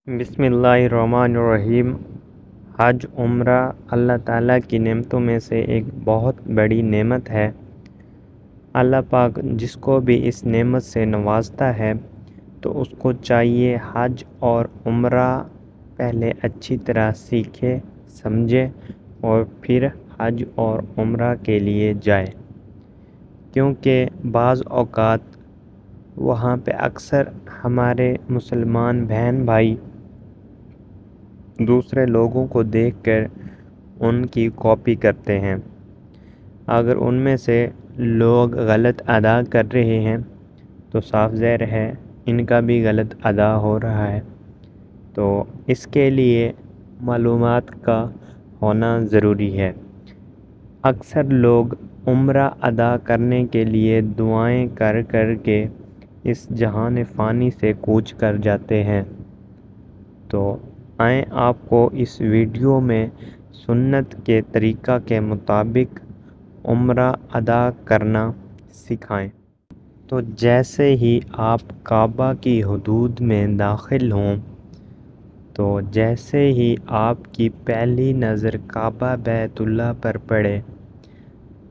بسم اللہ الرحمن الرحیم۔ حج عمرہ اللہ تعالیٰ کی نعمتوں میں سے ایک بہت بڑی نعمت ہے۔ اللہ پاک جس کو بھی اس نعمت سے نوازتا ہے تو اس کو چاہیے حج اور عمرہ پہلے اچھی طرح سیکھے سمجھے اور پھر حج اور عمرہ کے لیے جائے، کیونکہ بعض اوقات وہاں پہ اکثر ہمارے مسلمان بہن بھائی دوسرے لوگوں کو دیکھ کر ان کی کاپی کرتے ہیں۔ اگر ان میں سے لوگ غلط ادا کر رہے ہیں تو صاف ظاہر ہے ان کا بھی غلط ادا ہو رہا ہے، تو اس کے لیے معلومات کا ہونا ضروری ہے۔ اکثر لوگ عمرہ ادا کرنے کے لیے دعائیں کر کر کے اس جہان فانی سے کوچ کر جاتے ہیں، تو آئیں آپ کو اس ویڈیو میں سنت کے طریقہ کے مطابق عمرہ ادا کرنا سکھائیں۔ تو جیسے ہی آپ کعبہ کی حدود میں داخل ہوں، تو جیسے ہی آپ کی پہلی نظر کعبہ بیت اللہ پر پڑے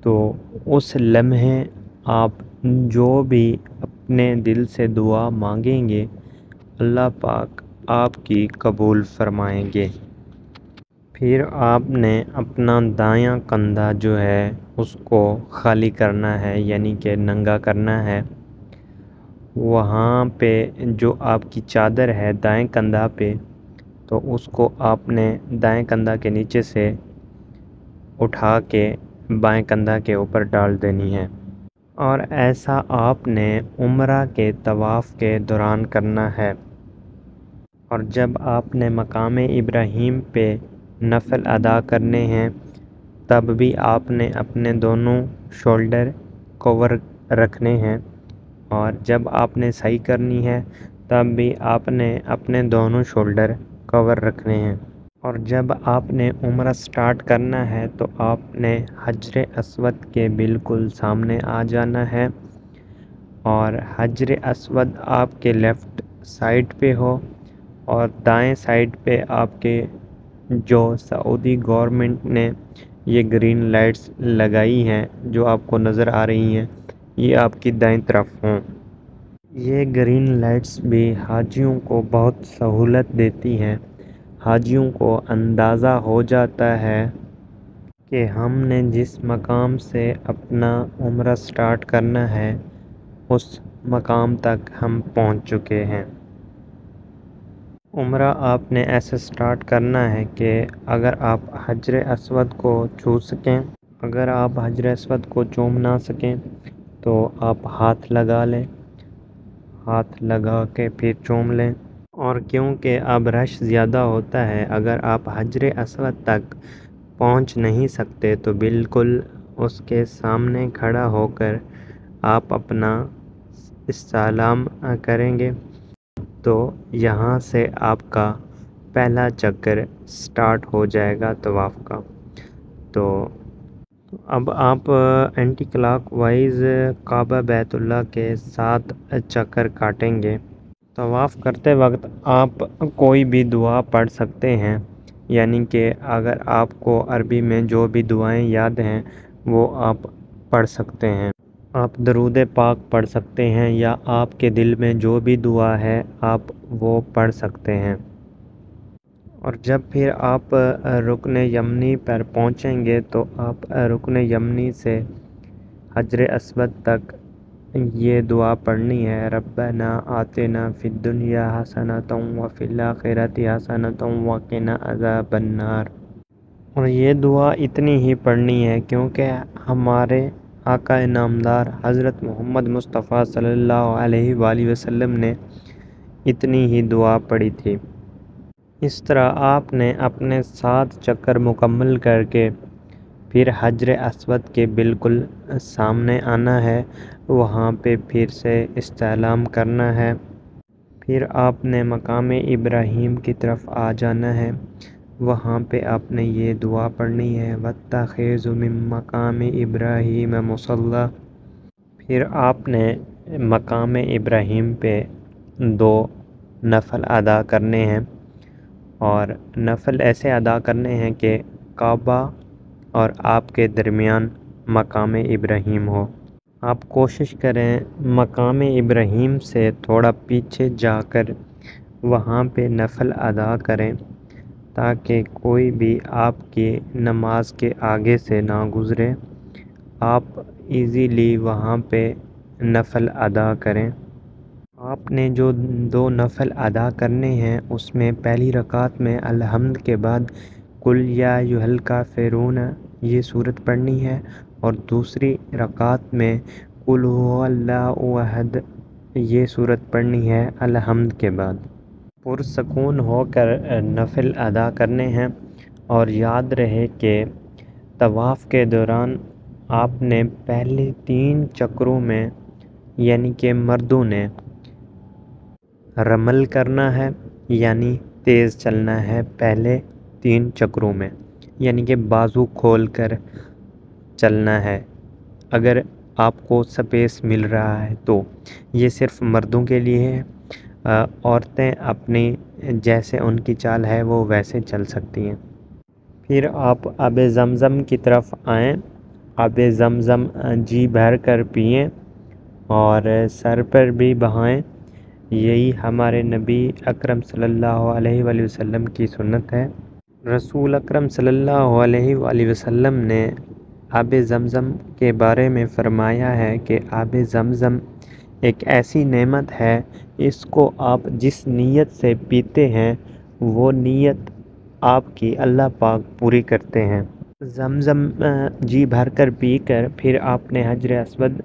تو اس لمحے آپ جو بھی اپنے دل سے دعا مانگیں گے اللہ پاک آپ کی قبول فرمائیں گے۔ پھر آپ نے اپنا دایاں کندھا جو ہے اس کو خالی کرنا ہے، یعنی کہ ننگا کرنا ہے۔ وہاں پہ جو آپ کی چادر ہے دائیں کندھا پہ، تو اس کو آپ نے دائیں کندھا کے نیچے سے اٹھا کے بائیں کندھا کے اوپر ڈال دینی ہے، اور ایسا آپ نے عمرہ کے طواف کے دوران کرنا ہے۔ اور جب آپ نے مقام ابراہیم پہ نفل ادا کرنے ہیں تب بھی آپ نے اپنے دونوں شولڈر کور رکھنے ہیں، اور جب آپ نے سعی کرنی ہے تب بھی آپ نے اپنے دونوں شولڈر کور رکھنے ہیں۔ اور جب آپ نے عمرہ سٹارٹ کرنا ہے تو آپ نے حجر اسود کے بالکل سامنے آ جانا ہے، اور حجر اسود آپ کے لیفٹ سائڈ پہ ہو، اور دائیں سائڈ پہ آپ کے جو سعودی گورنمنٹ نے یہ گرین لائٹس لگائی ہیں جو آپ کو نظر آ رہی ہیں، یہ آپ کی دائیں طرف ہوں۔ یہ گرین لائٹس بھی حاجیوں کو بہت سہولت دیتی ہیں۔ حاجیوں کو اندازہ ہو جاتا ہے کہ ہم نے جس مقام سے اپنا عمرہ سٹارٹ کرنا ہے اس مقام تک ہم پہنچ چکے ہیں۔ عمرہ آپ نے ایسے سٹارٹ کرنا ہے کہ اگر آپ حجر اسود کو چھو سکیں، اگر آپ حجر اسود کو چوم نہ سکیں تو آپ ہاتھ لگا لیں، ہاتھ لگا کے پھر چوم لیں۔ اور کیونکہ اب رش زیادہ ہوتا ہے، اگر آپ حجر اسود تک پہنچ نہیں سکتے تو بالکل اس کے سامنے کھڑا ہو کر آپ اپنا استعلام کریں گے، تو یہاں سے آپ کا پہلا چکر سٹارٹ ہو جائے گا طواف کا۔ تو اب آپ اینٹی کلاک وائز کعبہ بیت اللہ کے 7 چکر کاٹیں گے۔ طواف کرتے وقت آپ کوئی بھی دعا پڑھ سکتے ہیں، یعنی کہ اگر آپ کو عربی میں جو بھی دعائیں یاد ہیں وہ آپ پڑھ سکتے ہیں۔ آپ درود پاک پڑھ سکتے ہیں، یا آپ کے دل میں جو بھی دعا ہے آپ وہ پڑھ سکتے ہیں۔ اور جب پھر آپ رکن یمنی پر پہنچیں گے تو آپ رکن یمنی سے حجر اسود تک یہ دعا پڑھنی ہے، ربنا آتنا فی الدنیا حسنۃ وفی الآخرۃ حسنۃ وقنا عذاب النار۔ اور یہ دعا اتنی ہی پڑھنی ہے کیونکہ ہمارے آقا نامدار حضرت محمد مصطفیٰ صلی اللہ علیہ وآلہ وسلم نے اتنی ہی دعا پڑھی تھی۔ اس طرح آپ نے اپنے 7 چکر مکمل کر کے پھر حجر اسود کے بالکل سامنے آنا ہے، وہاں پہ پھر سے استعلام کرنا ہے، پھر آپ نے مقام ابراہیم کی طرف آ جانا ہے، وہاں پہ آپ نے یہ دعا پڑھنی ہے، وَاتَّخِذُ مِن مَّقَامِ إِبْرَاهِيمَ مُصَلًّى۔ پھر آپ نے مقام ابراہیم پہ 2 نفل ادا کرنے ہیں، اور نفل ایسے ادا کرنے ہیں کہ کعبہ اور آپ کے درمیان مقام ابراہیم ہو۔ آپ کوشش کریں مقام ابراہیم سے تھوڑا پیچھے جا کر وہاں پہ نفل ادا کریں تاکہ کوئی بھی آپ کی نماز کے آگے سے نہ گزرے، آپ ایزیلی وہاں پہ نفل ادا کریں۔ آپ نے جو 2 نفل ادا کرنے ہیں اس میں پہلی رکعت میں الحمد کے بعد قل یا ایھا الکافرون یہ صورت پڑھنی ہے، اور دوسری رکعت میں قل ھو اللہ احد یہ صورت پڑھنی ہے الحمد کے بعد۔ پرسکون ہو کر نفل ادا کرنے ہیں، اور یاد رہے کہ طواف کے دوران آپ نے پہلے 3 چکروں میں یعنی کہ مردوں نے رمل کرنا ہے، یعنی تیز چلنا ہے پہلے 3 چکروں میں، یعنی کہ بازو کھول کر چلنا ہے۔ اگر آپ کو سپیس مل رہا ہے تو یہ صرف مردوں کے لیے ہے، عورتیں اپنی جیسے ان کی چال ہے وہ ویسے چل سکتی ہیں۔ پھر آپ آب زمزم کی طرف آئیں، آب زمزم جی بھر کر پئیں اور سر پر بھی بہائیں۔ یہی ہمارے نبی اکرم صلی اللہ علیہ وآلہ وسلم کی سنت ہے۔ رسول اکرم صلی اللہ علیہ وآلہ وسلم نے آب زمزم کے بارے میں فرمایا ہے کہ آب زمزم ایک ایسی نعمت ہے، اس کو آپ جس نیت سے پیتے ہیں وہ نیت آپ کی اللہ پاک پوری کرتے ہیں۔ زمزم جی بھر کر پی کر پھر آپ نے حجر اسود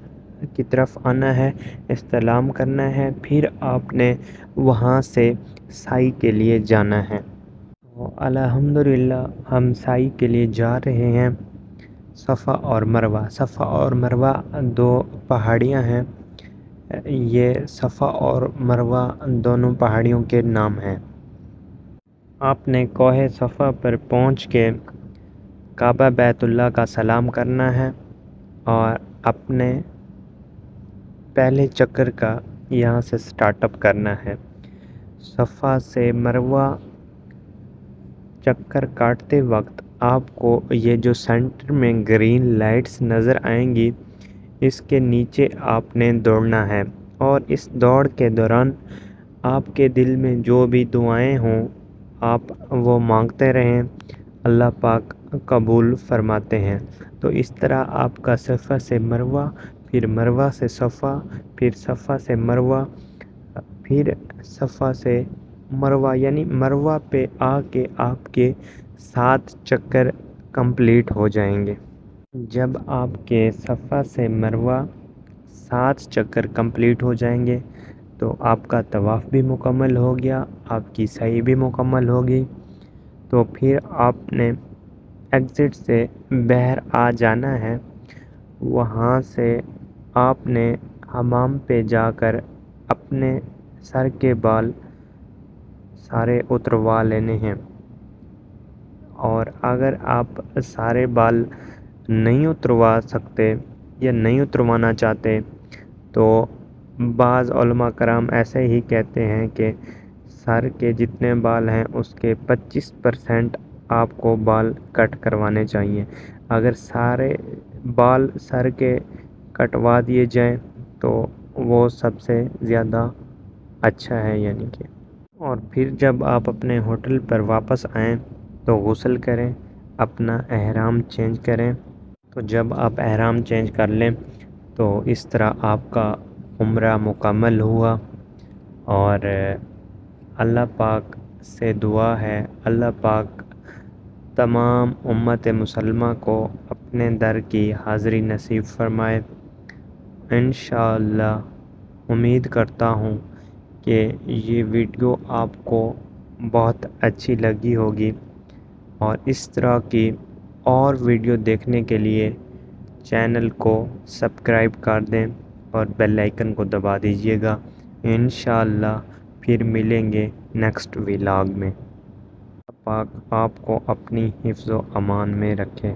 کی طرف آنا ہے، استلام کرنا ہے، پھر آپ نے وہاں سے سعی کے لیے جانا ہے۔ الحمدللہ ہم سعی کے لیے جا رہے ہیں۔ صفا اور مروہ، صفا اور مروہ 2 پہاڑیاں ہیں، یہ صفا اور مروہ دونوں پہاڑیوں کے نام ہیں۔ آپ نے کوہ صفا پر پہنچ کے کعبہ بیت اللہ کا سلام کرنا ہے اور اپنے پہلے چکر کا یہاں سے سٹارٹ اپ کرنا ہے۔ صفا سے مروہ چکر کاٹتے وقت آپ کو یہ جو سینٹر میں گرین لائٹس نظر آئیں گی، اس کے نیچے آپ نے دوڑنا ہے، اور اس دوڑ کے دوران آپ کے دل میں جو بھی دعائیں ہوں آپ وہ مانگتے رہیں، اللہ پاک قبول فرماتے ہیں۔ تو اس طرح آپ کا صفا سے مروہ، پھر مروہ سے صفا، پھر صفا سے مروہ، پھر صفا سے مروہ، یعنی مروہ پہ آ کے آپ کے 7 چکر کمپلیٹ ہو جائیں گے۔ جب آپ کے صفا سے مروہ 7 چکر کمپلیٹ ہو جائیں گے تو آپ کا طواف بھی مکمل ہو گیا، آپ کی سعی بھی مکمل ہوگی۔ تو پھر آپ نے ایگزٹ سے باہر آ جانا ہے، وہاں سے آپ نے حمام پہ جا کر اپنے سر کے بال سارے اتروا لینے ہیں، اور اگر آپ سارے بال نہیں اتروا سکتے یا نہیں اتروانا چاہتے تو بعض علماء کرام ایسے ہی کہتے ہیں کہ سر کے جتنے بال ہیں اس کے 25% آپ کو بال کٹ کروانے چاہیے۔ اگر سارے بال سر کے کٹوا دیے جائیں تو وہ سب سے زیادہ اچھا ہے، یعنی کہ اور پھر جب آپ اپنے ہوٹل پر واپس آئیں تو غسل کریں، اپنا احرام چینج کریں۔ تو جب آپ احرام چینج کر لیں تو اس طرح آپ کا عمرہ مکمل ہوا، اور اللہ پاک سے دعا ہے اللہ پاک تمام امت مسلمہ کو اپنے در کی حاضری نصیب فرمائے۔ انشاءاللہ امید کرتا ہوں کہ یہ ویڈیو آپ کو بہت اچھی لگی ہوگی، اور اس طرح کی اور ویڈیو دیکھنے کے لیے چینل کو سبسکرائب کر دیں اور بیل آئیکن کو دبا دیجیے گا۔ انشاءاللہ پھر ملیں گے نیکسٹ ولاگ میں۔ اللہ پاک آپ کو اپنی حفظ و امان میں رکھے۔